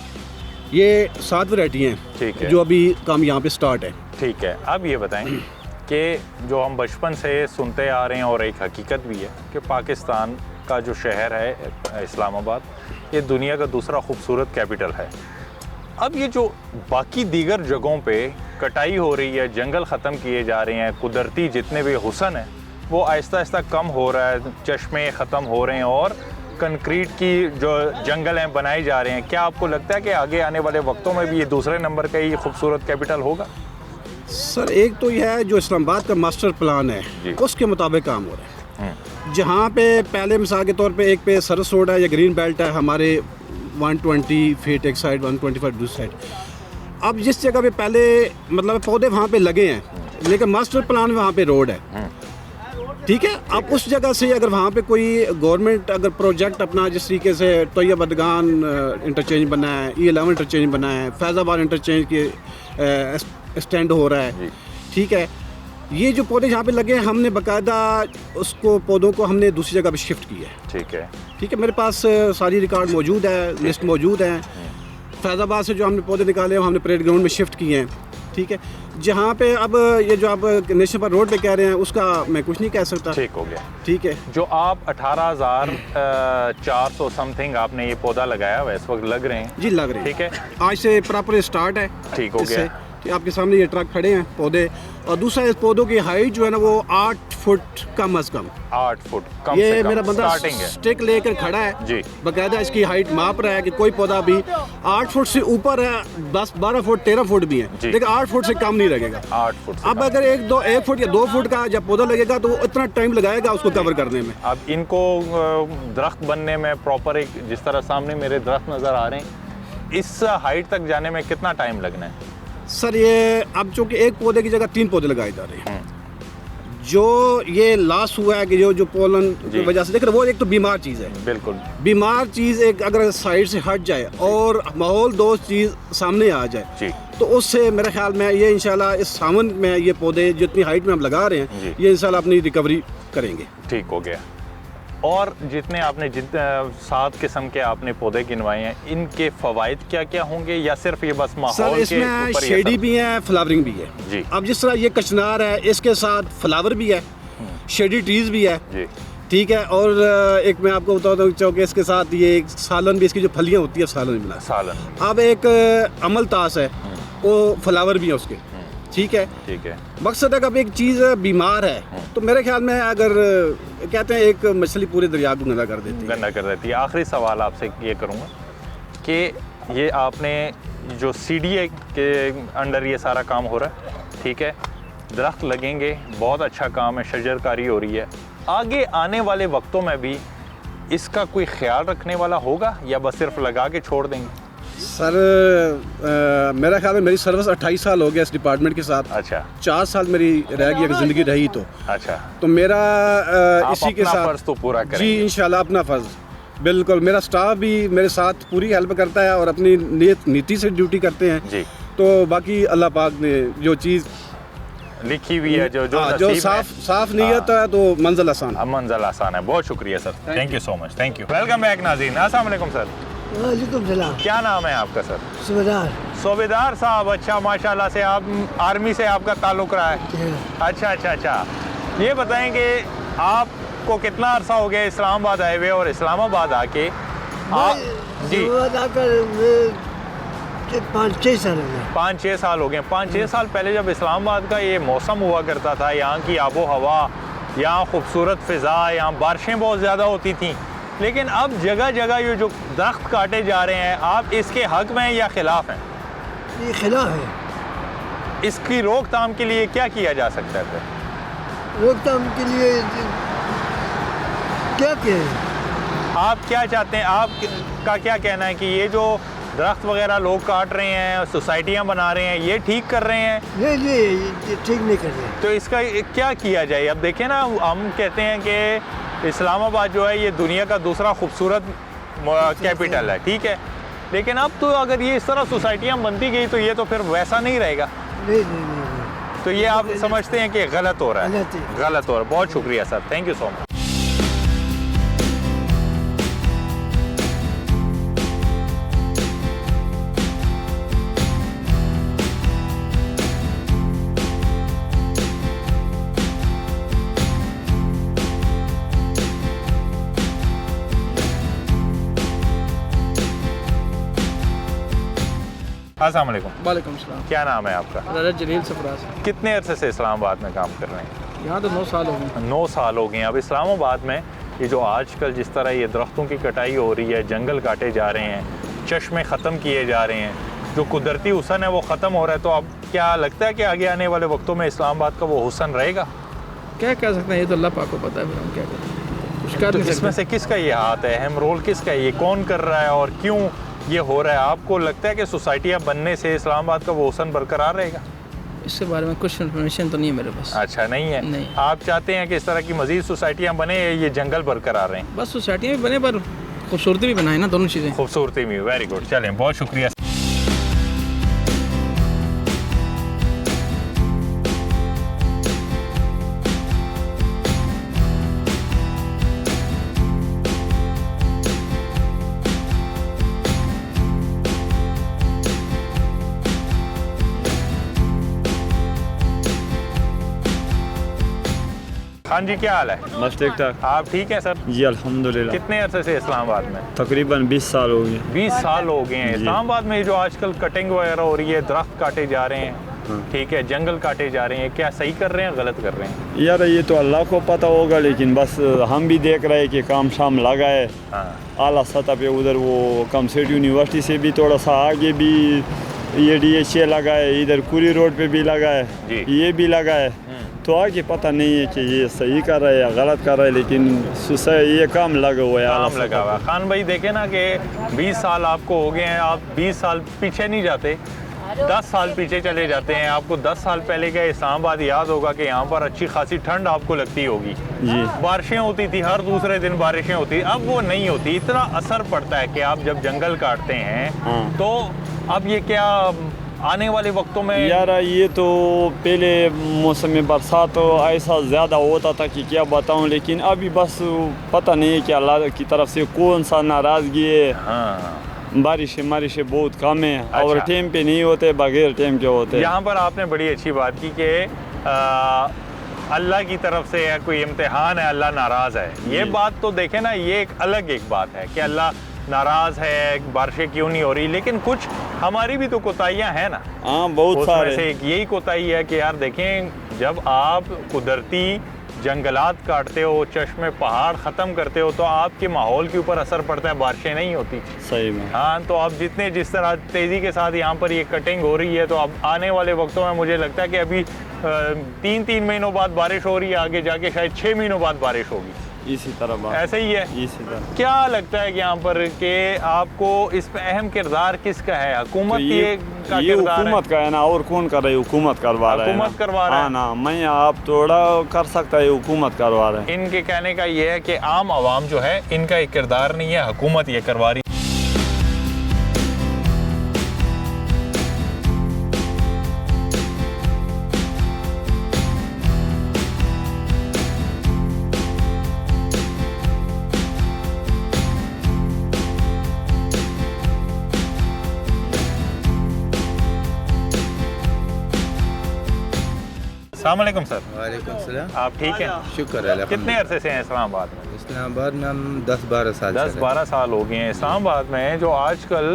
ये 7 वैरायटी हैं। ठीक है। जो अभी काम यहाँ पे स्टार्ट है। ठीक है। अब ये बताएं कि जो हम बचपन से सुनते आ रहे हैं और एक हकीकत भी है कि पाकिस्तान का जो शहर है इस्लामाबाद, ये दुनिया का दूसरा खूबसूरत कैपिटल है। अब ये जो बाकी दीगर जगहों पे कटाई हो रही है, जंगल ख़त्म किए जा रहे हैं, कुदरती जितने भी हुसन है वो आहिस्ता आहिस्ता कम हो रहा है, चश्मे ख़त्म हो रहे हैं और कंक्रीट की जो जंगल हैं बनाए जा रहे हैं। क्या आपको लगता है कि आगे आने वाले वक्तों में भी ये दूसरे नंबर का ही खूबसूरत कैपिटल होगा? सर, एक तो यह है जो इस्लामाबाद का मास्टर प्लान है उसके मुताबिक काम हो रहा है। जहाँ पे पहले मिसाल के तौर पे एक पे सरस रोड है या ग्रीन बेल्ट है हमारे 120 फीट एक साइड, 125 दूसरी साइड। अब जिस जगह पे पहले मतलब पौधे वहाँ पे लगे हैं लेकिन मास्टर प्लान में वहाँ पे रोड है। ठीक है। अब उस जगह से अगर वहाँ पे कोई गवर्नमेंट अगर प्रोजेक्ट अपना जिस तरीके से तोय्यब बदगान इंटरचेंज बना है, E11 इंटरचेंज बना है, फैज़ाबाद इंटरचेंज के स्टैंड हो रहा है। ठीक है। ये जो पौधे यहाँ पे लगे हैं हमने बाकायदा उसको पौधों को हमने दूसरी जगह पे शिफ्ट किया है। ठीक है। ठीक है, मेरे पास सारी रिकॉर्ड मौजूद है, लिस्ट मौजूद है। फैज़ाबाद से जो हमने पौधे निकाले हैं हमने परेड ग्राउंड में शिफ्ट किए हैं। ठीक है। जहाँ पे अब ये जो आप नेशनल पार्क रोड पे कह रहे हैं उसका मैं कुछ नहीं कह सकता। ठीक हो गया। ठीक है। जो आप 18,400 समथिंग आपने ये पौधा लगाया हुआ इस वक्त लग रहे हैं? जी लग रहे हैं। ठीक है। आज से प्रॉपर स्टार्ट है। ठीक हो गया। आपके सामने ये ट्रक खड़े हैं पौधे, और दूसरा इस पौधों की हाइट जो है ना वो 8 फुट कम अज कम। 8 फुट कम ये से कम मेरा बंदा स्टार्टिंग है। स्टिक लेकर खड़ा है जी। बाकायदा इसकी हाइट माप रहा है कि कोई पौधा भी 8 फुट से ऊपर है, 10, 12 फुट, 13 फुट भी है, लेकिन 8 फुट से कम नहीं लगेगा। 8 फुट से अब कम। अगर 1 फुट या 2 फुट का जब पौधा लगेगा तो वो इतना टाइम लगाएगा उसको कवर करने में। अब इनको दरख्त बनने में प्रॉपर एक जिस तरह सामने मेरे दरख्त नज़र आ रहे हैं, इस हाइट तक जाने में कितना टाइम लगना है? सर, ये अब चूँकि एक पौधे की जगह 3 पौधे लगाए जा रहे हैं, जो ये लॉस हुआ है कि जो पोलन की वजह से देख रहे वो एक तो बीमार चीज़ है। बिल्कुल बीमार चीज़ एक अगर साइड से हट जाए और माहौल दोस्त चीज़ सामने आ जाए तो उससे मेरे ख्याल में ये इंशाल्लाह इस सावन में ये पौधे जितनी हाइट में हम लगा रहे हैं ये इंशाल्लाह अपनी रिकवरी करेंगे। ठीक हो गया। और जितने आपने 7 किस्म के आपने पौधे गिनवाए हैं, इनके फ़वाइद क्या क्या होंगे या सिर्फ ये बस माहौल सर, के इसमें ऊपर शेडी भी है, फ्लावरिंग भी है जी। अब जिस तरह ये कचनार है इसके साथ फ्लावर भी है, शेडी ट्रीज भी है जी। ठीक है। और एक मैं आपको बताता हूँ चौके इसके साथ ये एक सालन भी, इसकी जो फलियाँ होती है सालन मिला सालन। अब एक अमलतास है वो फ्लावर भी है उसके। ठीक है। ठीक है। मकसद है कि अब एक चीज़ बीमार है तो मेरे ख्याल में अगर कहते हैं एक मछली पूरे दरिया को गंदा कर देती है। आखिरी सवाल आपसे ये करूँगा कि ये आपने जो CDA के अंडर ये सारा काम हो रहा है, ठीक है, दरख्त लगेंगे, बहुत अच्छा काम है, शजरकारी हो रही है, आगे आने वाले वक्तों में भी इसका कोई ख्याल रखने वाला होगा या बस सिर्फ लगा के छोड़ देंगे? सर, मेरा ख्याल में मेरी सर्विस 28 साल हो गया इस डिपार्टमेंट के साथ। अच्छा। 4 साल मेरी रह गई अगर ज़िंदगी रही तो। अच्छा। तो मेरा इसी के साथ फर्ज तो पूरा करेंगे। जी इंशाल्लाह अपना फ़र्ज़ बिल्कुल। मेरा स्टाफ भी मेरे साथ पूरी हेल्प करता है और अपनी नीति से ड्यूटी करते हैं जी। तो बाकी अल्लाह पाक ने जो चीज़ लिखी हुई है, जो जो नसीब में। साफ नीयत है तो मंजिल आसान है। मंजिल आसान है। बहुत शुक्रिया sir, thank you so much, thank you. Welcome back नाज़रीन। अस्सलाम वालेकुम सर, वालेकुम सलाम। क्या नाम है आपका सर? सूबेदार। सूबेदार साहब, अच्छा माशाल्लाह से आप आर्मी से आपका ताल्लुक़ रहा है। अच्छा, ये बताएं कि आपको कितना अरसा हो गया इस्लामाबाद आए हुए, और इस्लामाबाद आके आप जी आकर 5-6 साल हो गए। 5-6 साल हो गए। 5-6 साल पहले जब इस्लामाबाद का ये मौसम हुआ करता था, यहाँ की आबो हवा, यहाँ खूबसूरत फ़िज़ा, यहाँ बारिशें बहुत ज़्यादा होती थीं, लेकिन अब जगह जगह ये जो दरख्त काटे जा रहे हैं, आप इसके हक़ में या ख़िलाफ़ हैं? ये खिलाफ है। इसकी रोकथाम के लिए क्या किया जा सकता है फिर? रोकथाम के लिए क्या कहें? आप क्या चाहते हैं, आपका क्या कहना है कि ये जो दरख्त वगैरह लोग काट रहे हैं, सोसाइटियाँ बना रहे हैं, ये ठीक कर रहे हैं? नहीं ये ठीक नहीं कर रहे। तो इसका क्या किया जाए? अब देखें ना, हम कहते हैं कि इस्लामाबाद जो है ये दुनिया का दूसरा खूबसूरत कैपिटल है, ठीक है, लेकिन अब तो अगर ये इस तरह सोसाइटियाँ बनती गई तो ये तो फिर वैसा नहीं रहेगा। नहीं। तो ये आप समझते हैं कि गलत हो रहा है? गलत हो रहा है। बहुत शुक्रिया sir, thank you so much. अस्सलाम वालेकुम। वालेकुम सलाम। क्या नाम है आपका? रजत जलील सरफराज। कितने अरसे से इस्लामाबाद में काम कर रहे हैं? यहाँ तो 9 साल हो गए। 9 साल हो गए हैं। अब इस्लामाबाद में ये जो आजकल जिस तरह ये दरख्तों की कटाई हो रही है, जंगल काटे जा रहे हैं, चश्मे ख़त्म किए जा रहे हैं, जो कुदरती हुसन है वो ख़त्म हो रहा है, तो अब क्या लगता है कि आगे आने वाले वक्तों में इस्लामाबाद का वो हुसन रहेगा? क्या कह सकते हैं, ये तो अल्लाह पाक को पता है, फिर हम क्या करें, कुछ कर तो नहीं इसमें सकते। से किसका ये हाथ है, अहम रोल किसका है, ये कौन कर रहा है और क्यों ये हो रहा है? आपको लगता है कि सोसाइटियाँ बनने से इस्लामाबाद का वो हुसन बरकरार रहेगा? इसके बारे में कुछ इन्फॉर्मेशन तो नहीं है मेरे पास। अच्छा, नहीं है। नहीं। आप चाहते हैं कि इस तरह की मज़ीद सोसाइटियाँ बने, ये जंगल बरकरार रहें? बस सोसाइटियाँ भी बने पर खूबसूरती भी बनाए ना, दोनों चीज़ें। खूबसूरती में। वेरी गुड, चलें, बहुत शुक्रिया। खान जी, क्या हाल है? बस ठीक ठाक आप ठीक हैं सर? जी अल्हम्दुलिल्लाह। कितने अरसे से इस्लामाबाद में? तकरीबन 20 साल हो गए। 20 साल हो गए हैं। जी। इस्लामाबाद में जो आजकल कटिंग वगैरह हो रही है, दरख्त काटे जा रहे हैं, ठीक है, जंगल काटे जा रहे हैं, क्या सही कर रहे हैं, गलत कर रहे हैं? यार ये तो अल्लाह को पता होगा, लेकिन बस हम भी देख रहे हैं कि काम शाम लगा है हाँ। आला सतह पे। उधर वो कमसेट यूनिवर्सिटी से भी थोड़ा सा आगे भी ये DHA लगा है, इधर कुरी रोड पे भी लगा है, जी। ये भी लगा है, तो आगे पता नहीं है कि ये सही कर रहा है या गलत कर रहा है, लेकिन ये काम लगा हुआ है, काम लगा हुआ है। खान भाई देखे ना कि 20 साल आपको हो गए हैं, आप 20 साल पीछे नहीं जाते, 10 साल पीछे चले जाते हैं। आपको 10 साल पहले का इस्लामाबाद याद होगा कि यहाँ पर अच्छी खासी ठंड आपको लगती होगी जी। बारिशें होती थी, हर दूसरे दिन बारिशें होती, अब वो नहीं होती। इतना असर पड़ता है कि आप जब जंगल काटते हैं हाँ। तो अब ये क्या आने वाले वक्तों में? यार ये तो पहले मौसम बरसात तो ऐसा ज़्यादा होता था कि क्या बताऊं, लेकिन अभी बस पता नहीं है कि अल्लाह की तरफ से कौन सा नाराज़गी है। हाँ। बारिशें बहुत कम है, अच्छा। और टाइम पे नहीं होते, बगैर टाइम के होते हैं। यहाँ पर आपने बड़ी अच्छी बात की कि अल्लाह की तरफ से है, कोई इम्तिहान है, अल्लाह नाराज़ है। ये बात तो देखें ना, ये एक अलग एक बात है कि अल्लाह नाराज़ है, बारिशें क्यों नहीं हो रही, लेकिन कुछ हमारी भी तो कोताहियाँ हैं ना। हाँ, बहुत उसमें सारे। से एक यही कोताही है कि यार देखें, जब आप कुदरती जंगलात काटते हो, चश्मे पहाड़ ख़त्म करते हो, तो आपके माहौल के ऊपर असर पड़ता है, बारिशें नहीं होती। सही में। हाँ, तो अब जिस तरह तेज़ी के साथ यहाँ पर ये कटिंग हो रही है, तो अब आने वाले वक्तों में मुझे लगता है कि अभी 3 महीनों बाद बारिश हो रही है, आगे जाके शायद 6 महीनों बाद बारिश होगी। इसी तरह बात। ऐसे ही है। इसी तरह। क्या लगता है कि यहाँ पर कि आपको इसमें अहम किरदार किसका है? हुकूमत तो ये का ये किरदार हुकूमत का है ना, और कौन कर रही है? हुकूमत करवा रहा है। हुकूमत करवा रहा है। हाँ ना, मैं आप थोड़ा कर सकता है, हुकूमत करवा रहा है। इनके कहने का ये है कि आम आवाम जो है, इनका एक किरदार नहीं है, हुकूमत ये करवा रही है। अस्सलाम वालेकुम सर। वालेकुम सलाम। आप ठीक हैं? शुक्र है। कितने अरसे से हैं इस्लामाबाद में? इस्लामाबाद में हम 10-12 साल 10-12 साल हो गए हैं। इस्लामाबाद में जो आजकल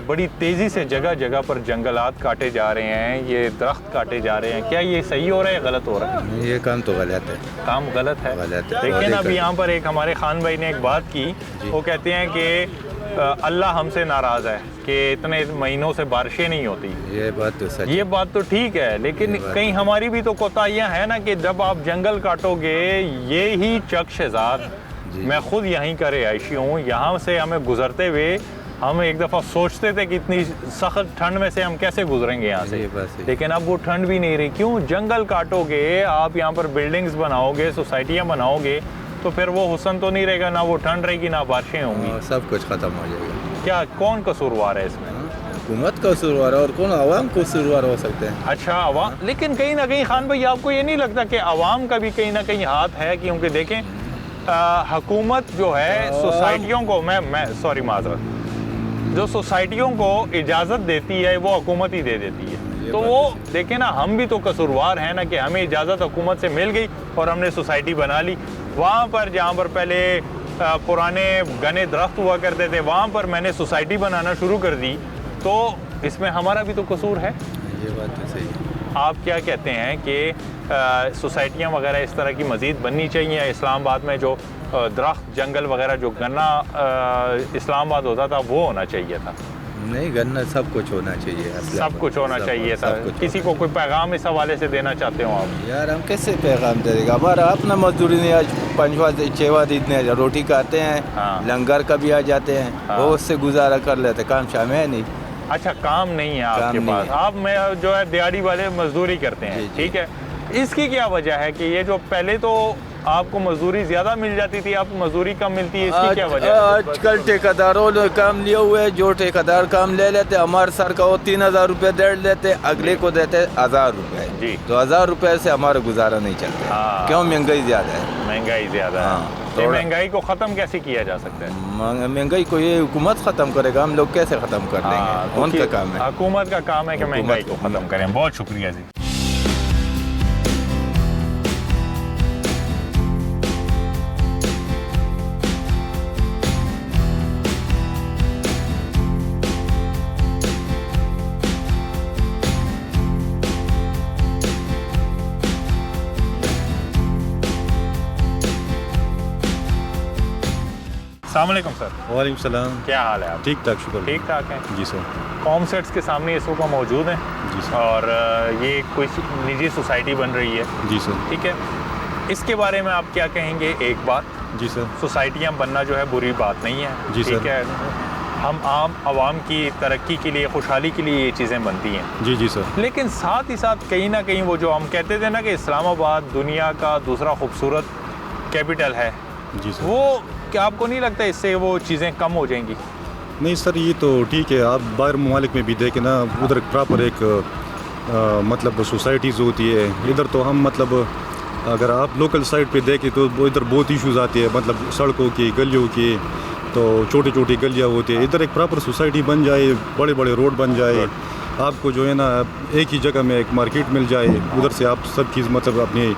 बड़ी तेज़ी से जगह जगह पर जंगलात काटे जा रहे हैं, ये दरख्त काटे जा रहे हैं, क्या ये सही हो रहा है या गलत हो रहा है? ये काम तो गलत है। काम गलत है। देखिए ना, अभी यहाँ पर एक हमारे खान भाई ने एक बात की, वो कहते हैं कि अल्लाह हमसे नाराज़ है कि इतने महीनों से बारिशें नहीं होती। ये बात तो सच। ये बात तो ठीक है, लेकिन कहीं हमारी भी तो कोताहियाँ हैं ना कि जब आप जंगल काटोगे, ये ही चक शहजाद, मैं खुद यहीं का रिहायशी हूँ, यहाँ से हमें गुजरते हुए हम एक दफ़ा सोचते थे कि इतनी सख्त ठंड में से हम कैसे गुजरेंगे यहाँ से, लेकिन अब वो ठंड भी नहीं रही। क्यों? जंगल काटोगे, आप यहाँ पर बिल्डिंग्स बनाओगे, सोसाइटियाँ बनाओगे, तो फिर वो हुस्न तो नहीं रहेगा, ना वो ठंड रहेगी, ना बारिशें होंगी, सब कुछ ख़त्म हो जाएगा। क्या कौन कसूरवार है इसमें? हुकूमत का कसूरवार और कौन? अवाम को कसूरवार हो सकते हैं। अच्छा, अवाम। लेकिन कहीं ना कहीं खान भाई आपको ये नहीं लगता कि अवाम का भी कहीं ना कहीं हाथ है? क्योंकि देखें, हुकूमत जो है सोसाइटियों को, मैं सॉरी माजरत, जो सोसाइटियों को इजाज़त देती है वो हुकूमत ही दे देती है। तो वो देखें ना, हम भी तो कसूरवार हैं ना कि हमें इजाज़त हुकूमत से मिल गई और हमने सोसाइटी बना ली। वहाँ पर जहाँ पर पहले पुराने घने दरख्त हुआ करते थे, वहाँ पर मैंने सोसाइटी बनाना शुरू कर दी, तो इसमें हमारा भी तो कसूर है। ये बात तो सही है। आप क्या कहते हैं कि सोसाइटियाँ वगैरह इस तरह की मज़ीद बननी चाहिए? इस्लामाबाद में जो दरख्त जंगल वगैरह जो गन्ना इस्लामाबाद होता था वो होना चाहिए था? नहीं, गन्ना सब कुछ होना चाहिए। सब कुछ होना चाहिए था। किसी को कोई पैगाम इस हवाले से देना चाहते हो आप? यार हम कैसे पैगाम दे देगा? हमारा अपना मजदूरी नहीं, आज 5-6 दिन रोटी खाते हैं। हाँ। लंगर कभी आ जाते हैं। हाँ। वो उससे गुजारा कर लेते, काम शाम है नहीं। अच्छा, काम नहीं है आपके पास? आप में जो है दिहाड़ी वाले मजदूरी करते हैं, ठीक है। इसकी क्या वजह है कि ये जो पहले तो आपको मजदूरी ज़्यादा मिल जाती थी, आपको मजदूरी कम मिलती है, इसकी क्या वजह है? आजकल ठेकेदारों ने काम लिए हुए, जो ठेकेदार काम ले लेते, हमारे सर का वो 3000 रुपये दे लेते, अगले को देते 1000 रुपये जी। तो 1000 रुपये से हमारा गुजारा नहीं चलता। हाँ। क्यों? महंगाई ज़्यादा है। महंगाई ज़्यादा है। हाँ, तो महंगाई को ख़त्म कैसे किया जा सकता है? महंगाई को ये हुकूमत ख़त्म करेगा, हम लोग कैसे ख़त्म कर देंगे? उनका काम है, हुकूमत का काम है कि महंगाई को ख़त्म करें। बहुत शुक्रिया जी। अस्सलाम वालेकुम सर। वालेकुम सलाम। क्या हाल है आप? ठीक ठाक, शुक्र। ठीक ठाक है जी सर। कॉमसेट्स के सामने इस वक्त मौजूद हैं जी सर। और ये कोई निजी सोसाइटी बन रही है, जी सर। ठीक है। इसके बारे में आप क्या कहेंगे? एक बात, जी सर। सोसाइटियाँ बनना जो है बुरी बात नहीं है, जी ठीक सर। है। हम आम आवाम की तरक्की के लिए, खुशहाली के लिए ये चीज़ें बनती हैं, जी जी सर। लेकिन साथ ही साथ कहीं ना कहीं वो जो हम कहते थे ना कि इस्लामाबाद दुनिया का दूसरा खूबसूरत कैपिटल है, जी सर। वो क्या आपको नहीं लगता इससे वो चीज़ें कम हो जाएंगी? नहीं सर, ये तो ठीक है। आप बाहर ममालिक में भी देखें ना, उधर प्रॉपर एक मतलब सोसाइटीज़ होती है। इधर तो हम मतलब अगर आप लोकल साइड पे देखें तो वो इधर बहुत इश्यूज़ आती है, मतलब सड़कों की, गलियों की, तो छोटी छोटी गलियाँ होती है। इधर एक प्रॉपर सोसाइटी बन जाए, बड़े बड़े रोड बन जाए, आपको जो है ना एक ही जगह में एक मार्केट मिल जाए, उधर से आप सब चीज़ मतलब अपनी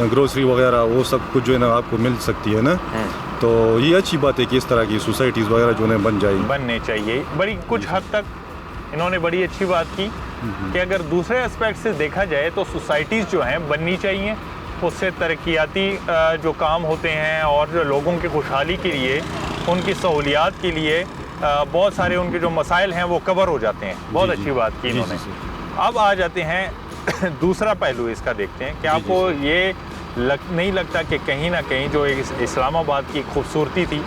ग्रोसरी वगैरह वो सब कुछ जो है ना आपको मिल सकती है ना। तो ये अच्छी बात है कि इस तरह की सोसाइटीज़ वगैरह जो है बन जाएगी, बनने चाहिए। बड़ी कुछ हद तक इन्होंने बड़ी अच्छी बात की कि अगर दूसरे एस्पेक्ट से देखा जाए तो सोसाइटीज़ जो हैं बननी चाहिए, उससे तरक्याती जो काम होते हैं और जो लोगों की खुशहाली के लिए, उनकी सहूलियात के लिए बहुत सारे उनके जो मसाइल हैं वो कवर हो जाते हैं। बहुत अच्छी बात की इन्होंने। अब आ जाते हैं दूसरा पहलू इसका, देखते हैं कि आपको ये नहीं लगता कि कहीं ना कहीं जो इस्लामाबाद की खूबसूरती थी,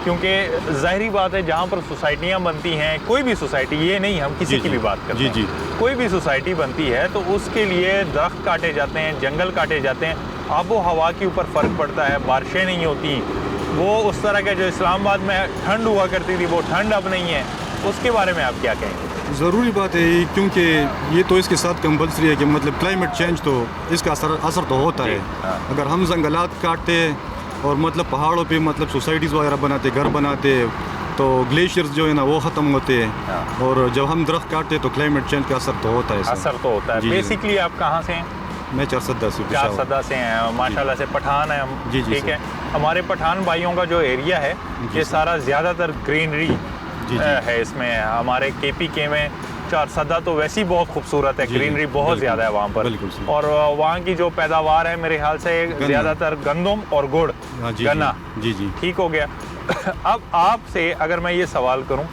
क्योंकि ज़ाहिरी बात है जहाँ पर सोसाइटियाँ बनती हैं, कोई भी सोसाइटी, ये नहीं हम किसी की भी बात करते हैं, कोई भी सोसाइटी बनती है तो उसके लिए दरख्त काटे जाते हैं, जंगल काटे जाते हैं, आबो हवा के ऊपर फ़र्क पड़ता है, बारिशें नहीं होती, वो उस तरह के जो इस्लामाबाद में ठंड हुआ करती थी वो ठंड अब नहीं है। उसके बारे में आप क्या कहेंगे? ज़रूरी बात है, क्योंकि ये तो इसके साथ कंपल्सरी है कि मतलब क्लाइमेट चेंज तो इसका असर तो होता है। अगर हम जंगलात काटते और मतलब पहाड़ों पे मतलब सोसाइटीज़ वगैरह बनाते, घर बनाते, तो ग्लेशियर्स जो है ना वो ख़त्म होते हैं, और जब हम दरख्त काटते तो क्लाइमेट चेंज का असर तो होता है। असर तो होता है। बेसिकली आप कहाँ से हैं? मैं चारसदा से चारसदा से हैं, माशाल्लाह से पठान है हम। जी, ठीक है, हमारे पठान भाइयों का जो एरिया है ये सारा ज़्यादातर ग्रीनरी है। इसमें हमारे KPK में चारसदा तो वैसे ही बहुत खूबसूरत है, ग्रीनरी बहुत ज़्यादा है वहाँ पर, और वहाँ की जो पैदावार है मेरे ख्याल से ज़्यादातर गंदम और गुड़, गन्ना। जी जी, ठीक हो गया। अब आपसे अगर मैं ये सवाल करूँ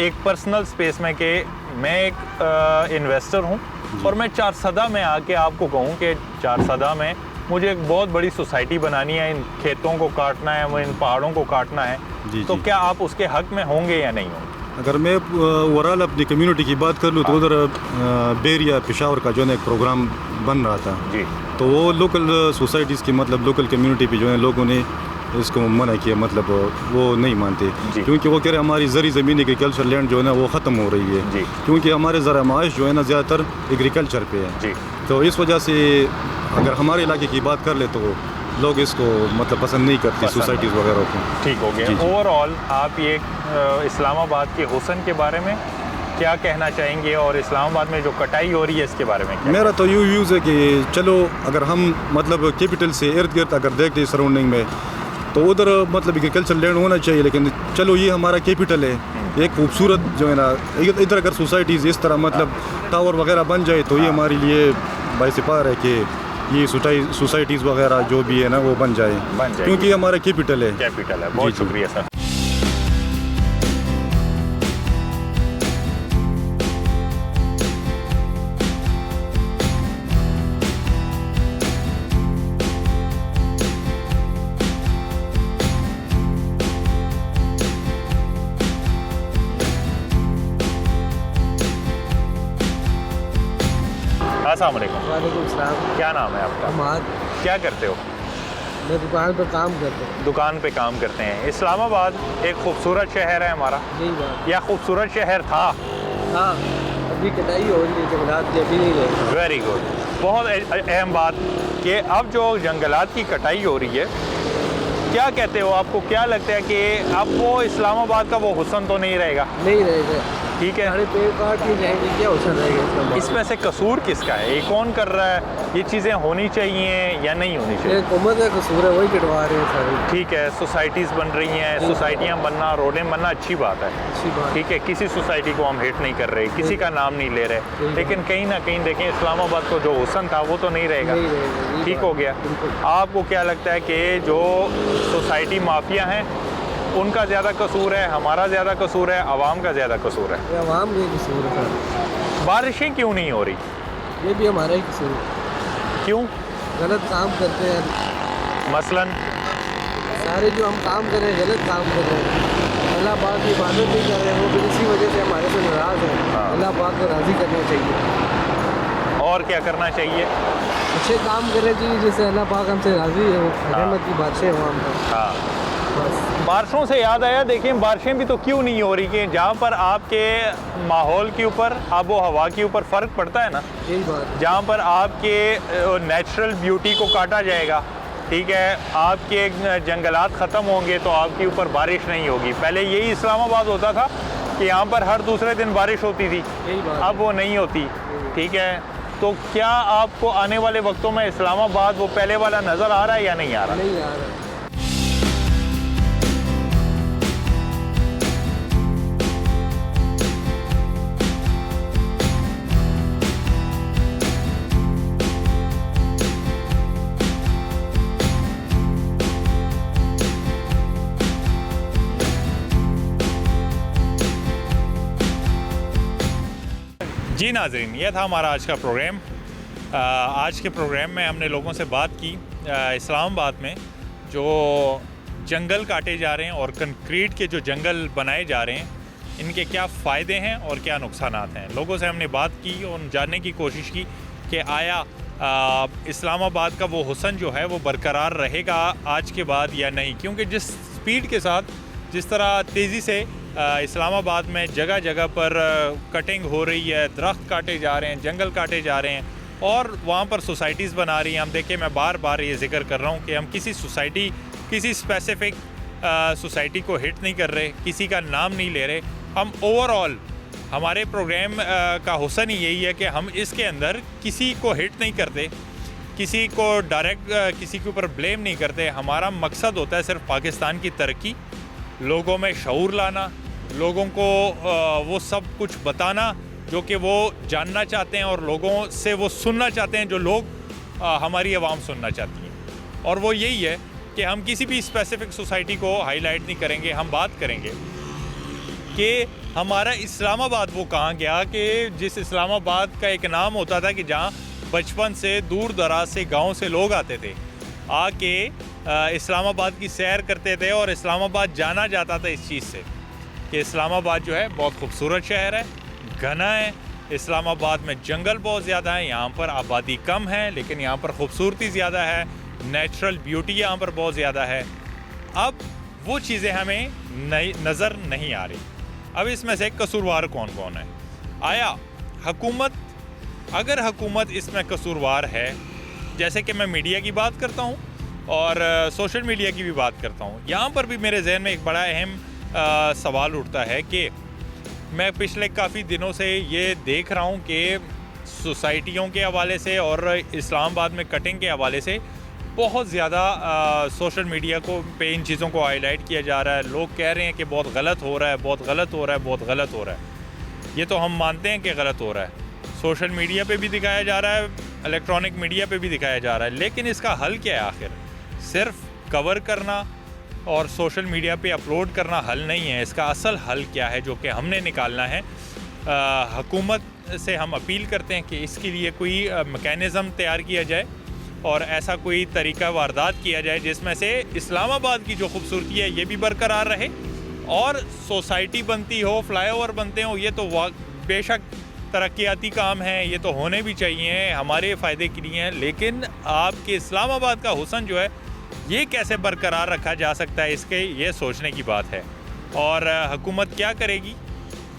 एक पर्सनल स्पेस में कि मैं एक इन्वेस्टर हूँ और मैं चारसदा में आके आपको कहूँ कि चारसदा में मुझे एक बहुत बड़ी सोसाइटी बनानी है, इन खेतों को काटना है, इन पहाड़ों को काटना है, तो क्या आप उसके हक में होंगे या नहीं होंगे? अगर मैं ओवरऑल अपनी कम्युनिटी की बात कर लूँ तो उधर बेरिया पेशावर का जो है एक प्रोग्राम बन रहा था जी, तो वो लोकल सोसाइटीज़ की मतलब लोकल कम्युनिटी पे जो है लोगों ने इसको मना किया, मतलब वो नहीं मानते क्योंकि वो कह रहे हमारी ज़मीन एग्रीकल्चर लैंड जो है ना वो ख़त्म हो रही है क्योंकि हमारे ज़रा माइश जो है ना ज़्यादातर एग्रीकल्चर पे है जी। तो इस वजह से अगर हमारे इलाके की बात कर ले तो लोग इसको मतलब पसंद नहीं करते सोसाइटीज़ वगैरह को। ठीक हो गया। ओवरऑल आप ये इस्लामाबाद के हुस्न के बारे में क्या कहना चाहेंगे और इस्लामाबाद में जो कटाई हो रही है इसके बारे में क्या? मेरा तो यूँ व्यूज़ है कि चलो अगर हम मतलब कैपिटल से इर्द गिर्द अगर देखते सराउंडिंग में तो उधर मतलब एग्रीकल्चर लैंड होना चाहिए, लेकिन चलो ये हमारा कैपिटल है, एक खूबसूरत जो है ना इधर अगर सोसाइटीज़ इस तरह मतलब टावर वगैरह बन जाए तो ये हमारे लिए बाइस पार है कि ये सोसाइटीज़ वगैरह जो भी है ना वो बन जाए क्योंकि हमारा कैपिटल है। बहुत शुक्रिया सर। अस्सलाम वालेकुम। वालेकुम सलाम। क्या नाम है आपका? अहमद। क्या करते हो? मैं दुकान पर काम करता हूँ। दुकान पे काम करते हैं। इस्लामाबाद एक खूबसूरत शहर है हमारा, या खूबसूरत शहर था? हाँ, अभी कटाई हो रही है जंगलात की, अभी नहीं है। वेरी गुड, बहुत अहम बात कि अब जो जंगलात की कटाई हो रही है, क्या कहते हो, आपको क्या लगता है कि अब वो इस्लामाबाद का वो हुस्न तो नहीं रहेगा? नहीं रहेगा। ठीक है, सारे पेड़ काट के जाएंगे, क्या हुस्न रहेगा? इसमें से कसूर किसका है? ये कौन कर रहा है? ये चीज़ें होनी चाहिए या नहीं होनी चाहिए? हुकूमत का कसूर है, वही कटवा रहे हैं सारे। ठीक है, सोसाइटीज़ बन रही हैं, सोसाइटियाँ बनना, रोडें बनना अच्छी बात है, अच्छी बात। ठीक है, किसी सोसाइटी को हम हेट नहीं कर रहे, किसी का नाम नहीं ले रहे, लेकिन कहीं ना कहीं देखें इस्लामाबाद को जो हुस्न था वो तो नहीं रहेगा। ठीक हो गया। आपको क्या लगता है कि जो सोसाइटी माफिया हैं उनका ज़्यादा कसूर है, हमारा ज़्यादा कसूर है, आवाम का ज़्यादा कसूर है? आवाम का कसूर है। बारिशें क्यों नहीं हो रही? ये भी हमारा ही कसूर है। क्यों? गलत काम करते हैं। मसलन सारे जो हम काम कर रहे हैं गलत काम कर रहे हैं, अल्लाह पाक की इबादत नहीं कर रहे हैं, वो भी इसी वजह से हमारे से नाराज़ है। अल्लाह पाक को राज़ी करना चाहिए। और क्या करना चाहिए? अच्छे काम करें जी, जैसे अल्लाह पाक हमसे राज़ी है, वो रहमत की बादशाह है वहाँ पर। हाँ, बारिशों से याद आया, देखिए बारिशें भी तो क्यों नहीं हो रही कि जहाँ पर आपके माहौल के ऊपर, आबो हवा के ऊपर फ़र्क पड़ता है ना, यही बात। जहाँ पर आपके नेचुरल ब्यूटी को काटा जाएगा, ठीक है, आपके जंगलात ख़त्म होंगे तो आपके ऊपर बारिश नहीं होगी। पहले यही इस्लामाबाद होता था कि यहाँ पर हर दूसरे दिन बारिश होती थी, अब वो नहीं होती। ठीक है, तो क्या आपको आने वाले वक्तों में इस्लामाबाद वो पहले वाला नज़र आ रहा है या नहीं आ रहा? नहीं आ रहा। जी नाज़रीन, यह था हमारा आज का प्रोग्राम। आज के प्रोग्राम में हमने लोगों से बात की इस्लामाबाद में जो जंगल काटे जा रहे हैं और कंक्रीट के जो जंगल बनाए जा रहे हैं, इनके क्या फ़ायदे हैं और क्या नुकसानात हैं। लोगों से हमने बात की और जानने की कोशिश की कि आया इस्लामाबाद का वो हुस्न जो है वो बरकरार रहेगा आज के बाद या नहीं, क्योंकि जिस स्पीड के साथ, जिस तरह तेज़ी से इस्लामाबाद में जगह जगह पर कटिंग हो रही है, दरख्त काटे जा रहे हैं, जंगल काटे जा रहे हैं और वहाँ पर सोसाइटीज़ बना रही हैं। हम देखिए, मैं बार बार ये जिक्र कर रहा हूँ कि हम किसी सोसाइटी, किसी स्पेसिफ़िक सोसाइटी को हिट नहीं कर रहे, किसी का नाम नहीं ले रहे, हम ओवरऑल हमारे प्रोग्राम का हुस्न ही यही है कि हम इसके अंदर किसी को हिट नहीं करते, किसी को डायरेक्ट किसी के ऊपर ब्लेम नहीं करते। हमारा मकसद होता है सिर्फ पाकिस्तान की तरक्की, लोगों में शऊर लाना, लोगों को वो सब कुछ बताना जो कि वो जानना चाहते हैं और लोगों से वो सुनना चाहते हैं जो लोग हमारी आवाम सुनना चाहती है। और वो यही है कि हम किसी भी स्पेसिफिक सोसाइटी को हाईलाइट नहीं करेंगे, हम बात करेंगे कि हमारा इस्लामाबाद वो कहाँ गया कि जिस इस्लामाबाद का एक नाम होता था कि जहाँ बचपन से दूर दराज से गांव से लोग आते थे, आके इस्लामाबाद की सैर करते थे और इस्लामाबाद जाना जाता था इस चीज़ से कि इस्लामाबाद जो है बहुत खूबसूरत शहर है, घना है। इस्लामाबाद में जंगल बहुत ज़्यादा है, यहाँ पर आबादी कम है लेकिन यहाँ पर खूबसूरती ज़्यादा है, नेचुरल ब्यूटी यहाँ पर बहुत ज़्यादा है। अब वो चीज़ें हमें नज़र नहीं आ रही। अब इसमें से कसूरवार कौन कौन है? आया हुकूमत, अगर हुकूमत इसमें कसूरवार है, जैसे कि मैं मीडिया की बात करता हूँ और सोशल मीडिया की भी बात करता हूँ, यहाँ पर भी मेरे जहन में एक बड़ा अहम सवाल उठता है कि मैं पिछले काफ़ी दिनों से ये देख रहा हूँ कि सोसाइटियों के हवाले से और इस्लामाबाद में कटिंग के हवाले से बहुत ज़्यादा सोशल मीडिया को पे इन चीज़ों को हाईलाइट किया जा रहा है। लोग कह रहे हैं कि बहुत गलत हो रहा है, बहुत गलत हो रहा है, बहुत गलत हो रहा है। ये तो हम मानते हैं कि गलत हो रहा है, सोशल मीडिया पे भी दिखाया जा रहा है, इलेक्ट्रॉनिक मीडिया पे भी दिखाया जा रहा है, लेकिन इसका हल क्या है? आखिर सिर्फ कवर करना और सोशल मीडिया पे अपलोड करना हल नहीं है। इसका असल हल क्या है जो कि हमने निकालना है? हुकूमत से हम अपील करते हैं कि इसके लिए कोई मैकेनिज़्म तैयार किया जाए और ऐसा कोई तरीका वारदात किया जाए जिसमें से इस्लामाबाद की जो खूबसूरती है ये भी बरकरार रहे और सोसाइटी बनती हो, फ्लाईओवर बनते हो, ये तो बेशक तरक्याती काम है, ये तो होने भी चाहिए, हमारे फ़ायदे के लिए हैं, लेकिन आपके इस्लामाबाद का हुस्न जो है ये कैसे बरकरार रखा जा सकता है, इसके ये सोचने की बात है। और हुकूमत क्या करेगी?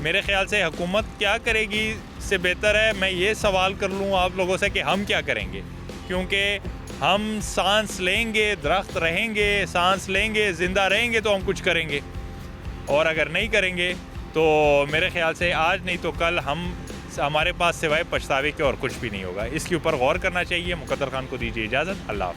मेरे ख़्याल से हुकूमत क्या करेगी से बेहतर है मैं ये सवाल कर लूँ आप लोगों से कि हम क्या करेंगे, क्योंकि हम सांस लेंगे, दरख्त रहेंगे, सांस लेंगे, ज़िंदा रहेंगे तो हम कुछ करेंगे, और अगर नहीं करेंगे तो मेरे ख़्याल से आज नहीं तो कल हमारे पास सिवाय पछतावे के और कुछ भी नहीं होगा। इसके ऊपर गौर करना चाहिए। मुक़द्दर खान को दीजिए इजाज़त। अल्लाह।